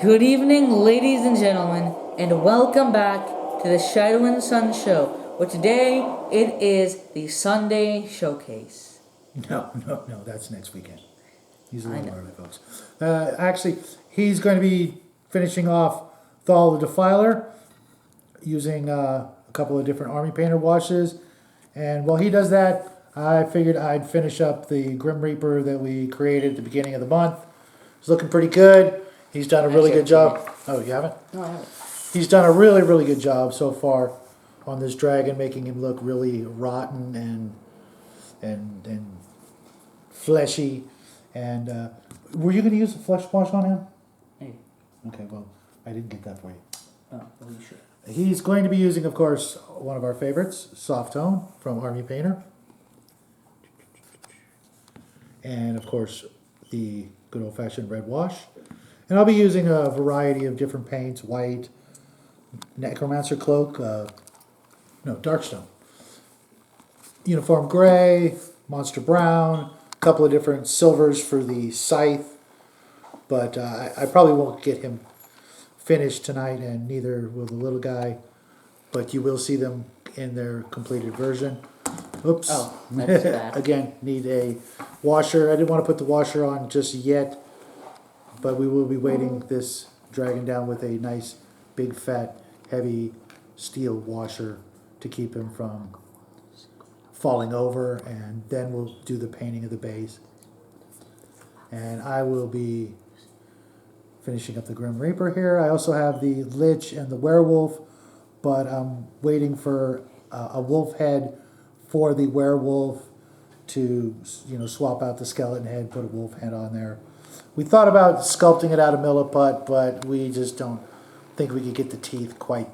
Good evening, ladies and gentlemen, and welcome back to the Shadow and Sun Show, where today it is the Sunday Showcase. No, that's next weekend. He's a little early, folks. Actually, he's going to be finishing off Thall the Defiler using a couple of different army painter washes. And while he does that, I figured I'd finish up the Grim Reaper that we created at the beginning of the month. It's looking pretty good. He's done a really good job. Oh, you haven't? No, I haven't. He's done a really good job so far on this dragon, making him look really rotten and fleshy. And were you going to use a flesh wash on him? Maybe. Okay, well, I didn't get that for you. Oh, well, you should. He's going to be using, of course, one of our favorites, Soft Tone from Army Painter. And, of course, the good old-fashioned red wash. And I'll be using a variety of different paints, white, necromancer cloak, darkstone, uniform gray, monster brown, a couple of different silvers for the scythe. But I probably won't get him finished tonight, and neither will the little guy. But you will see them in their completed version. Oops. Oh, that's bad. Again, need a washer. I didn't want to put the washer on just yet, but we will be weighting this dragon down with a nice, big, fat, heavy steel washer to keep him from falling over, and then we'll do the painting of the base. And I will be finishing up the Grim Reaper here. I also have the Lich and the Werewolf, but I'm waiting for a wolf head for the werewolf to, swap out the skeleton head, put a wolf head on there. We thought about sculpting it out of milliput, but we just don't think we could get the teeth quite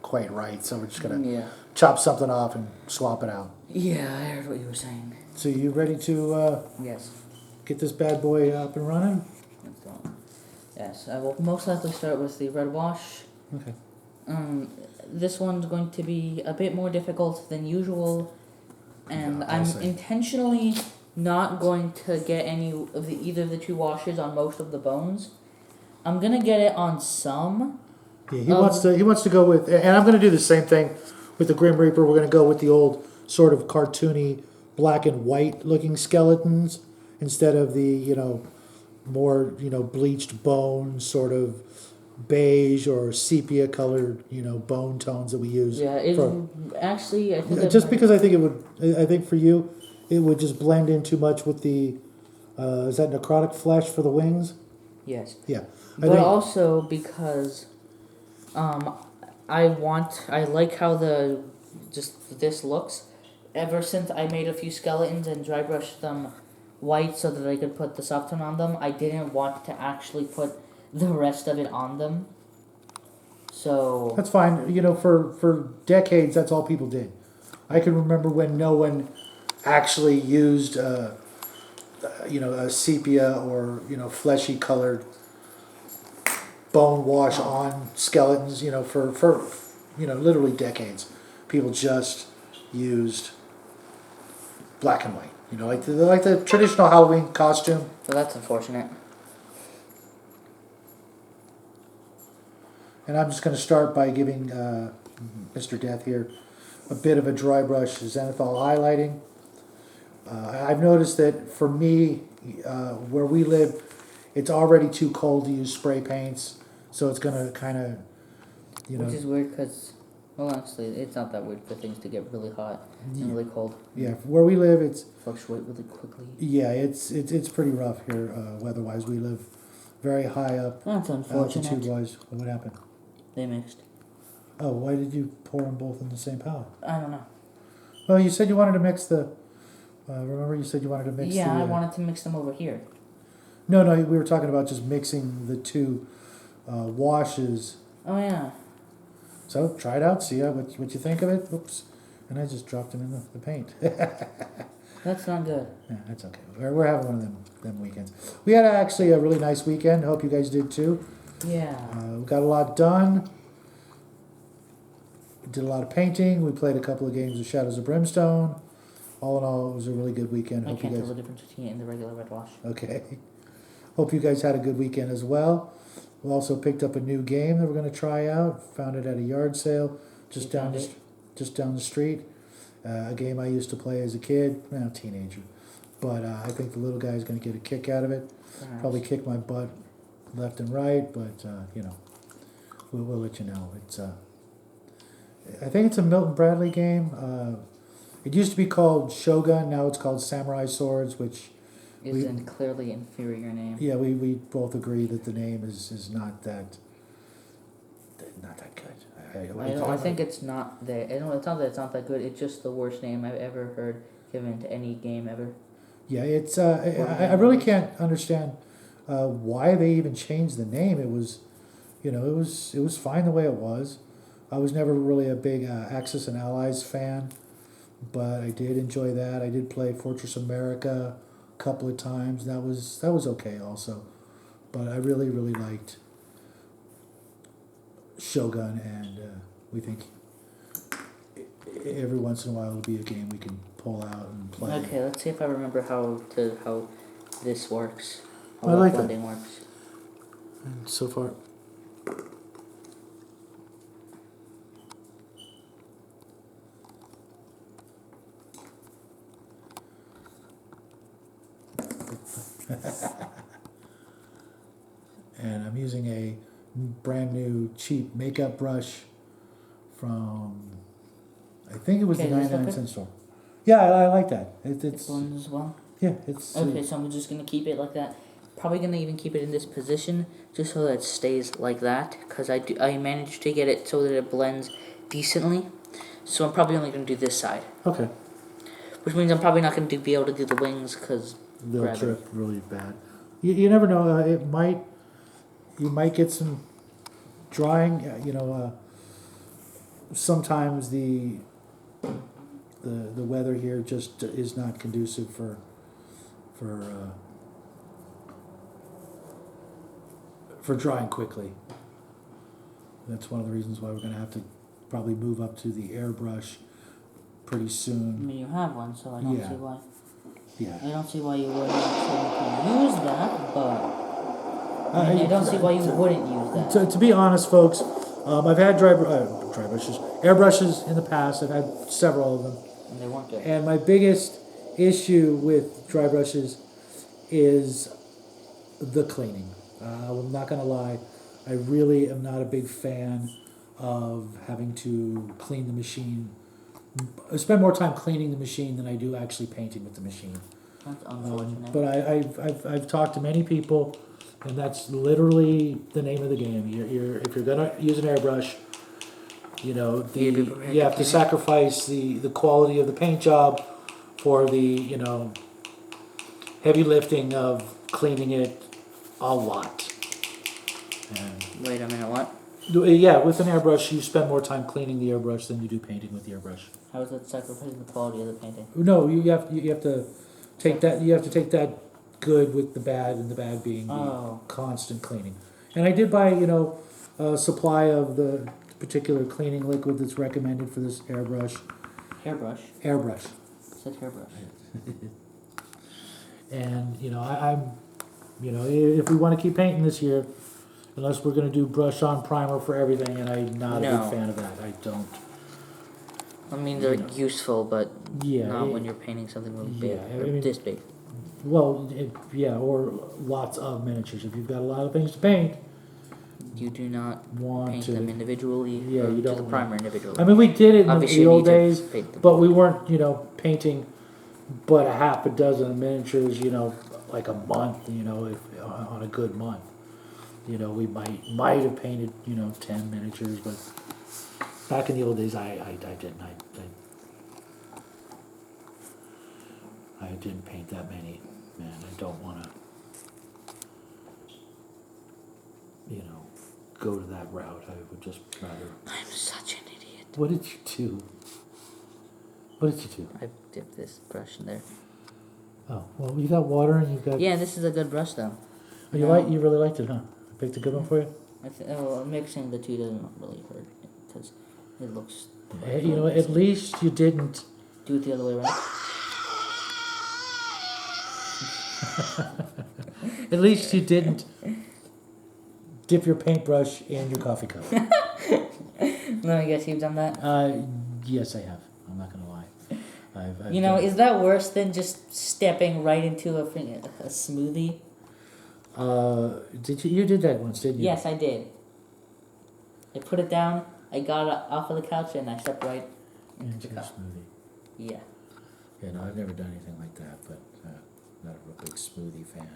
right. So we're just gonna chop something off and swap it out. Yeah, I heard what you were saying. So you ready to Yes. get this bad boy up and running? Let's go. Yes, I will most likely start with the red wash. Okay. This one's going to be a bit more difficult than usual, and Yeah, I'm say. intentionally not going to get any of either of the two washes on most of the bones. I'm gonna get it on some. Yeah, he wants to go with, and I'm going to do the same thing with the Grim Reaper. We're going to go with the old sort of cartoony black and white looking skeletons instead of the more bleached bone, sort of beige or sepia colored bone tones that we use. Yeah, actually I think just because I think for you it would just blend in too much with the is that necrotic flesh for the wings? Yes. Yeah. But also because I like how this looks. Ever since I made a few skeletons and dry brushed them white so that I could put the soft tone on them, I didn't want to actually put the rest of it on them. So that's fine. For decades, that's all people did. I can remember when no one actually used, a sepia or fleshy colored bone wash on skeletons. For literally decades, people just used black and white. Like the traditional Halloween costume. well, that's unfortunate. And I'm just going to start by giving Mr. Death here a bit of a dry brush zenithal highlighting. I've noticed that for me, where we live, it's already too cold to use spray paints, so it's going to kind of, Which is weird because, well, actually, it's not that weird for things to get really hot and really cold. Yeah, where we live, it's Fluctuate really quickly. Yeah, it's pretty rough here weather-wise. We live very high up. That's unfortunate. Altitude-wise. What happened? They mixed. Oh, why did you pour them both in the same pot? I don't know. Well, you said you wanted to mix the... remember you said you wanted to mix Yeah, the... I wanted to mix them over here. No, we were talking about just mixing the two washes. Oh, yeah. So, try it out, see what you think of it. Oops. And I just dropped them in the paint. That's not good. Yeah, that's okay. We're having one of them weekends. We had actually a really nice weekend. Hope you guys did too. Yeah. We got a lot done. We did a lot of painting. We played a couple of games of Shadows of Brimstone. All in all, it was a really good weekend. I Hope can't you tell guys... the difference between it and the regular red wash. Okay. Hope you guys had a good weekend as well. We also picked up a new game that we're going to try out. Found it at a yard sale just You down found the, it? just down the street. A game I used to play as a kid, teenager. But I think the little guy's going to get a kick out of it. Perhaps. Probably kick my butt left and right, but we'll let you know. It's I think it's a Milton Bradley game. It used to be called Shogun. Now it's called Samurai Swords, which Is a clearly inferior name. yeah, we both agree that the name is not that good. I think it's not that. It's not that it's not that good. It's just the worst name I've ever heard given to any game ever. Yeah, it's I really can't understand why they even changed the name. It was, it was fine the way it was. I was never really a big Axis and Allies fan, but I did enjoy that. I did play Fortress America a couple of times. That was okay also, but I really liked Shogun, and we think every once in a while it'll be a game we can pull out and play. Okay, let's see if I remember how this works. How I like that. blending works. And so far. And I'm using a brand new cheap makeup brush from, I think it was Okay, the does it 99 look cent store. Yeah, I like that. It It's blends as well. yeah, it's Okay, so I'm just gonna keep it like that. Probably gonna even keep it in this position just so that it stays like that, because I managed to get it so that it blends decently. So I'm probably only gonna do this side, okay. which means I'm probably not gonna be able to do the wings because They'll trip really bad. You never know. You might get some drying. Sometimes the weather here just is not conducive for drying quickly. That's one of the reasons why we're going to have to probably move up to the airbrush pretty I soon. mean, you have one, so I don't Yeah. see why. Yeah. I don't see why you wouldn't use that, but I don't see why you wouldn't use that. To be honest, folks, I've had dry brushes, airbrushes in the past. I've had several of them. And they weren't good. And my biggest issue with dry brushes is the cleaning. I'm not going to lie. I really am not a big fan of having to clean the machine. I spend more time cleaning the machine than I do actually painting with the machine. That's unfortunate. But I've talked to many people, and that's literally the name of the game. If you're gonna use an airbrush, you have to sacrifice the quality of the paint job for the heavy lifting of cleaning it a lot. And Wait a minute, what? yeah, with an airbrush, you spend more time cleaning the airbrush than you do painting with the airbrush. How is that sacrificing the quality of the painting? No, you have to take that. You have to take that good with the bad, and the bad being the constant cleaning. And I did buy a supply of the particular cleaning liquid that's recommended for this airbrush. Hairbrush. Airbrush. It said hairbrush. And I'm if we want to keep painting this year, unless we're going to do brush on primer for everything, and I'm not a big fan of that. I don't. I mean, they're useful, but Yeah, not when you're painting something really big, yeah, or I mean- this big. Well, or lots of miniatures. If you've got a lot of things to paint, You do not want paint to. them individually, Yeah, or you do the don't primer individually. I mean, we did it in Obviously, the you old need to days, paint them. but we weren't, painting but a half a dozen miniatures, like a month, if on a good month. We might have painted, 10 miniatures, but back in the old days, I didn't. I didn't paint that many, man. I don't want to, go to that route. I would just rather. I'm such an idiot. What did you do? What did you do? I dipped this brush in there. Oh, well, you got water and you got. Yeah, this is a good brush, though. Oh, you really liked it, huh? I picked a good one for you. Mixing the two doesn't really hurt because it looks. At least you didn't. Do it the other way around. At least you didn't dip your paintbrush in your coffee cup. Let me guess, you've done that? Yes, I have. I'm not gonna lie. I've You know, done- is that worse than just stepping right into a smoothie? You did that once, didn't you? Yes, I did. I put it down, I got it off of the couch, and I stepped right into Into the a cup. smoothie. Yeah. Yeah, no, I've never done anything like that, but not a real big smoothie fan.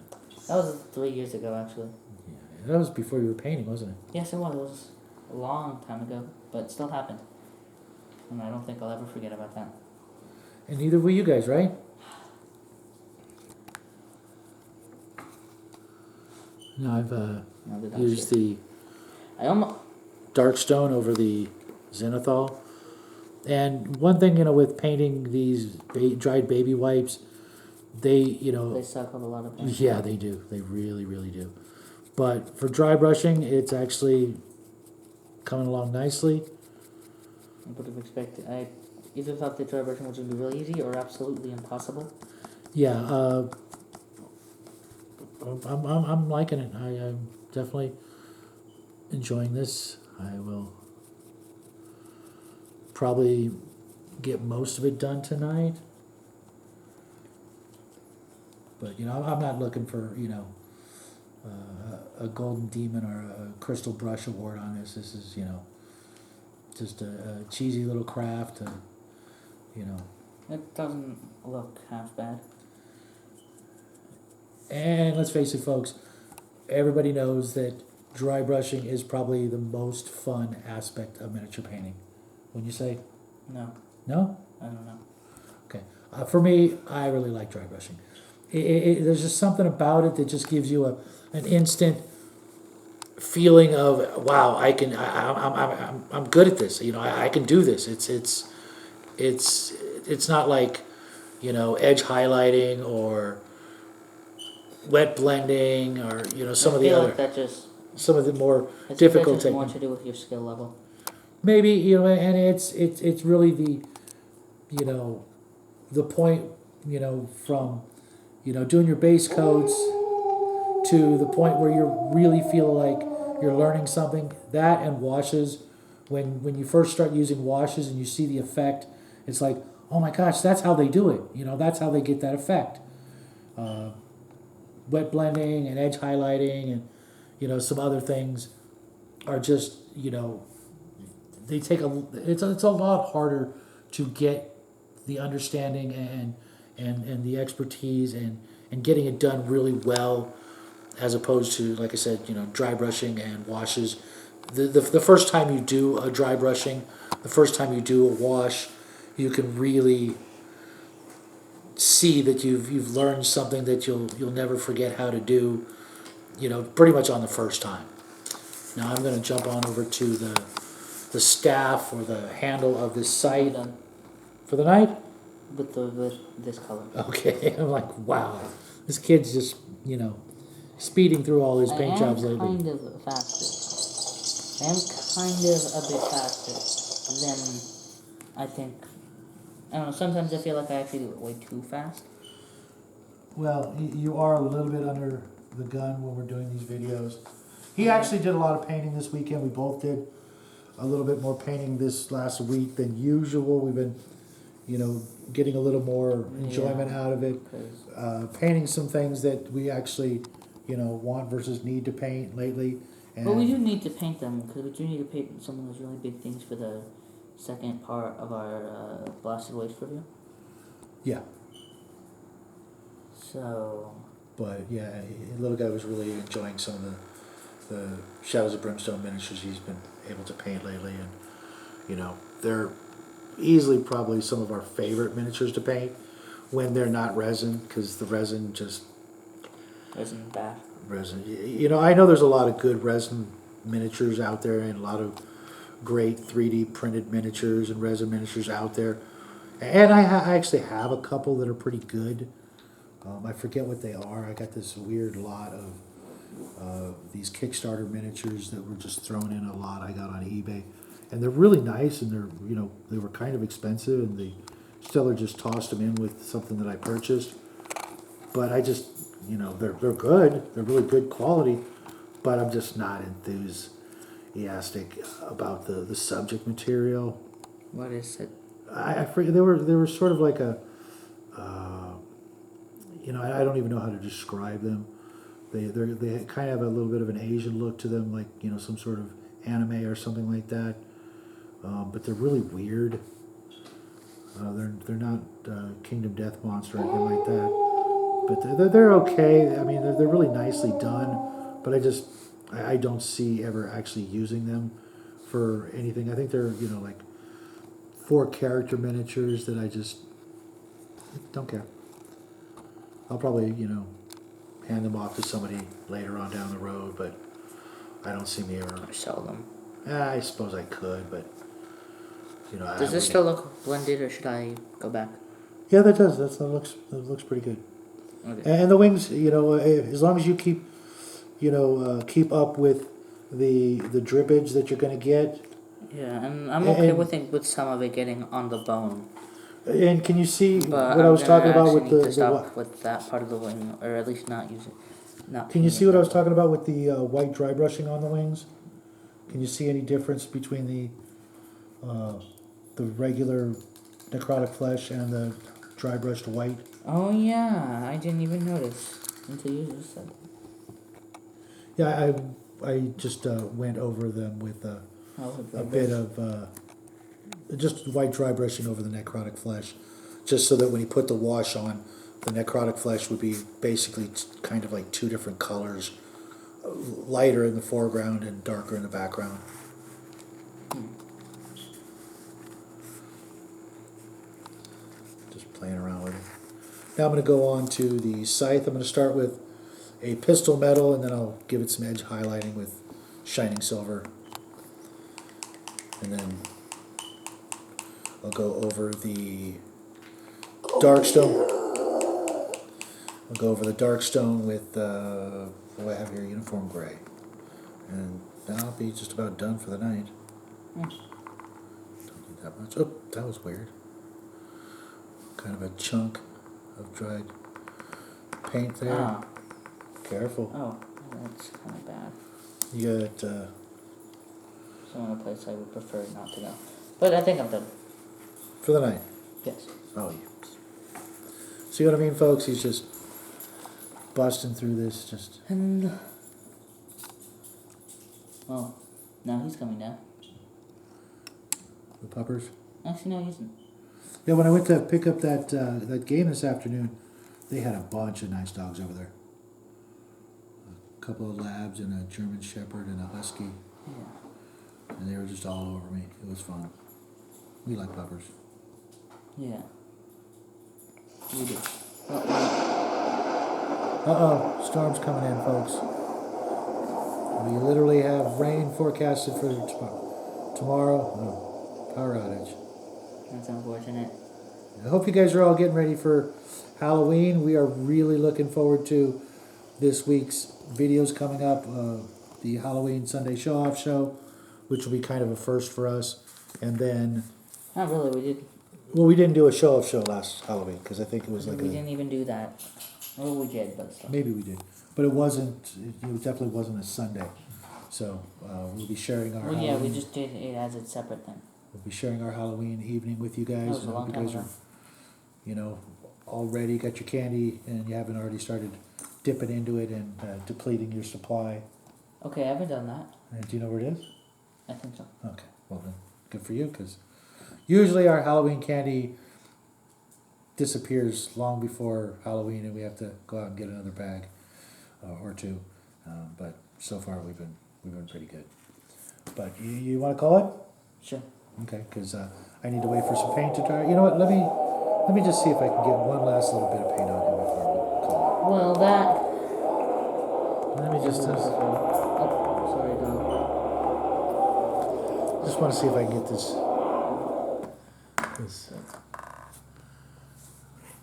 That was 3 years ago, actually. Yeah, that was before you were painting, wasn't it? Yes, it was. It was a long time ago, but it still happened. And I don't think I'll ever forget about that. And neither will you guys, right? No, I've No, did not used shit. the I almost. dark stone over the zenithal. And one thing, with painting these dried baby wipes, they They suck up a lot of paint. yeah, they do. They really, really do. But for dry brushing, it's actually coming along nicely. I would have expected. I either thought the dry brushing was going to be really easy or absolutely impossible. Yeah, I'm liking it. I'm definitely enjoying this. I will probably get most of it done tonight. But I'm not looking for a golden demon or a crystal brush award on this. This is just a cheesy little craft. It doesn't look half bad. And let's face it, folks, everybody knows that dry brushing is probably the most fun aspect of miniature painting. When you say No, no? I don't know. Okay. For me, I really like dry brushing. There's just something about it that just gives you an instant feeling of wow, I'm good at this. I can do this. It's not like edge highlighting or wet blending or some of the feel other like that just. some of the more That difficult just more techniques. to do with your skill level. Maybe and it's really the the point from doing your base coats to the point where you really feel like you're learning something. That and washes, when you first start using washes and you see the effect, it's like, oh my gosh, that's how they do it. That's how they get that effect. Wet blending and edge highlighting and some other things are just they take it's a lot harder to get the understanding and the expertise and getting it done really well, as opposed to, like I said, dry brushing and washes. The first time you do a dry brushing, the first time you do a wash, you can really see that you've learned something that you'll never forget how to do, pretty much on the first time. Now I'm going to jump on over to the staff or the handle of this site Done for the night. with this color. Okay, I'm like, wow, this kid's just speeding through all his paint jobs lately. I am kind of faster. I am kind of a bit faster than I think. I don't know, sometimes I feel like I actually do it way too fast. Well, you are a little bit under the gun when we're doing these videos. He actually did a lot of painting this weekend. We both did a little bit more painting this last week than usual. We've been, getting a little more enjoyment out of it. Painting some things that we actually, want versus need to paint lately. And But we do need to paint them, because we do need to paint some of those really big things for the second part of our Blasted Waste review. yeah, So, but yeah, the little guy was really enjoying some of the Shadows of Brimstone miniatures he's been able to paint lately, and they're easily probably some of our favorite miniatures to paint when they're not resin, because the resin just isn't bad. resin. I know there's a lot of good resin miniatures out there and a lot of great 3D printed miniatures and resin miniatures out there, and I actually have a couple that are pretty good. I forget what they are. I got this weird lot of these Kickstarter miniatures that were just thrown in a lot I got on eBay, and they're really nice, and they're they were kind of expensive, and the seller just tossed them in with something that I purchased. But I just they're good. They're really good quality, but I'm just not enthusiastic about the subject material. What is it? I forget, they were sort of like a, I don't even know how to describe them. They kind of have a little bit of an Asian look to them, like some sort of anime or something like that. But they're really weird. They're not Kingdom Death Monster or anything like that. But they're okay. I mean, they're really nicely done. But I don't see ever actually using them for anything. I think they're like 4 character miniatures that I just don't care. I'll probably hand them off to somebody later on down the road, but I don't see me ever. Or sell them. I suppose I could, but Does this still look blended, or should I go back? Yeah, that does. That looks pretty good. Okay. And the wings, as long as you keep, keep up with the drippage that you're going to get. Yeah, and I'm okay with some of it getting on the bone. And can you see But what I was talking about with to stop with that part of the wing, or at least not use it. Can you see what I was talking about with the white dry brushing on the wings? Can you see any difference between the regular necrotic flesh and the dry brushed white? Oh yeah, I didn't even notice until you just said. Yeah, I just went over them with a bit of just white dry brushing over the necrotic flesh, just so that when you put the wash on, the necrotic flesh would be basically kind of like 2 different colors, lighter in the foreground and darker in the background. Just playing around with it. Now I'm going to go on to the scythe. I'm going to start with a pistol metal, and then I'll give it some edge highlighting with shining silver. And then I'll go over the darkstone. I'll go over the darkstone with what I have here, uniform gray. And that'll be just about done for the night. Don't need that much. Oh, that was weird. Kind of a chunk of dried paint there. Ah. Careful. Oh, that's kind of bad. You got Some other place I would prefer not to go. But I think I'm done. for the night. Yes. Oh, yeah. See what I mean, folks? He's just busting through this. Just And oh, now he's coming down. the puppers. Actually, no, he isn't. Yeah, when I went to pick up that that game this afternoon, they had a bunch of nice dogs over there. A couple of labs and a German Shepherd and a Husky, Yeah. and they were just all over me. It was fun. We like puppers. Yeah. We do. Uh-oh, storm's coming in, folks. We literally have rain forecasted for tomorrow. Oh, power outage. That's unfortunate. I hope you guys are all getting ready for Halloween. We are really looking forward to this week's videos coming up. The Halloween Sunday show-off show, which will be kind of a first for us. And then... Not really, we did. Well, we didn't do a show-off show last Halloween, because I think it was like We didn't even do that. Well, we did, but still. Maybe we did. But it definitely wasn't a Sunday. So we'll be sharing our Well, yeah, Halloween. we just did it as a separate thing. We'll be sharing our Halloween evening with you guys. That was a I hope long you time guys ago. are, already got your candy and you haven't already started dipping into it and depleting your supply. Okay, I haven't done that. Do you know where it is? I think so. Okay, well then, good for you, because usually our Halloween candy disappears long before Halloween, and we have to go out and get another bag or two. But so far we've been pretty good. But you want to call it? Sure. Okay, because I need to wait for some paint to dry. You know what? Let me just see if I can get one last little bit of paint on him before we call Well, that. it. Let me just Oh, sorry, Dom. just want to see if I can get this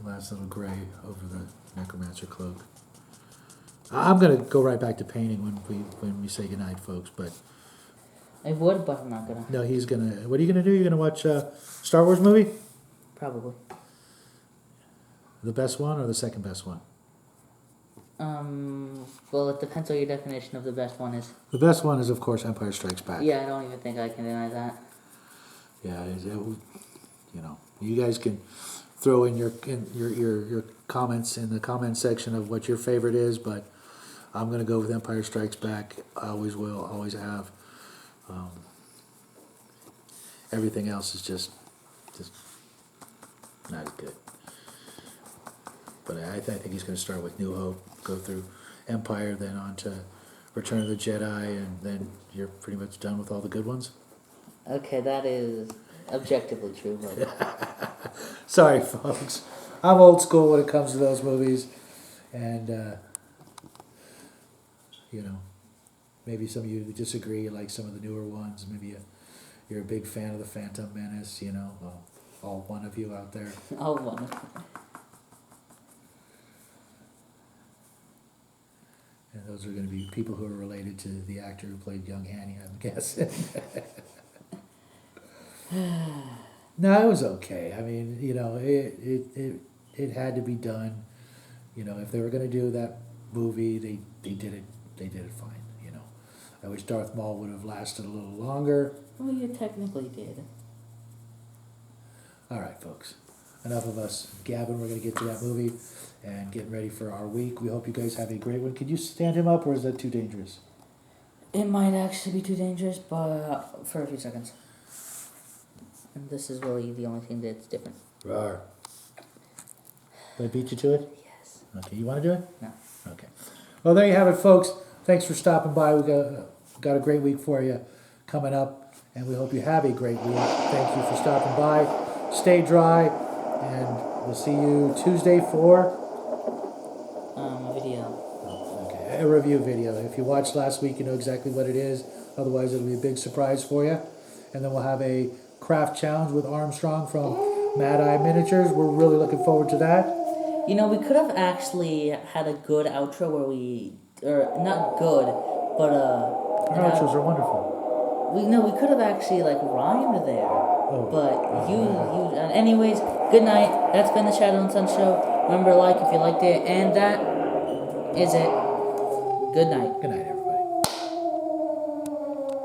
last little gray over the necromancer cloak. I'm gonna go right back to painting when we say goodnight, folks. But I would, but I'm not gonna. no, he's gonna. What are you gonna do? You're gonna watch Star Wars movie? Probably. The best one or the second best one? Well, it depends on your definition of the best one is. The best one is, of course, Empire Strikes Back. Yeah, I don't even think I can deny that. Yeah, you guys can throw in your comments in the comment section of what your favorite is, but I'm gonna go with Empire Strikes Back. I always will, always have. Everything else is just not as good. But I think he's going to start with New Hope, go through Empire, then on to Return of the Jedi, and then you're pretty much done with all the good ones. Okay, that is objectively true, but Sorry, folks. I'm old school when it comes to those movies, and maybe some of you disagree. You like some of the newer ones. Maybe you're a big fan of the Phantom Menace. All one of you out there. oh, one. And those are going to be people who are related to the actor who played young Annie, I'm guessing. No, it was okay. I mean, it had to be done. If they were going to do that movie, they did it. They did it fine. I wish Darth Maul would have lasted a little longer. Well, you technically did. All right, folks. Enough of us gabbing. We're going to get to that movie and getting ready for our week. We hope you guys have a great one. Could you stand him up, or is that too dangerous? It might actually be too dangerous, but for a few seconds. And this is really the only thing that's different. Roar. Did I beat you to it? Yes. Okay, you want to do it? No. Okay. Well, there you have it, folks. Thanks for stopping by. We got a great week for you coming up, and we hope you have a great week. Thank you for stopping by. Stay dry, and we'll see you Tuesday for Video. okay, a review video. If you watched last week, you know exactly what it is. Otherwise, it'll be a big surprise for you. And then we'll have a craft challenge with Armstrong from Mad Eye Miniatures. We're really looking forward to that. We could have actually had a good outro where or not good, but Our outros are wonderful. we could have actually rhymed there. Oh. But anyways, good night. That's been the Shadow and Sun Show. Remember to like if you liked it, and that is it. Good night. Good night, everyone.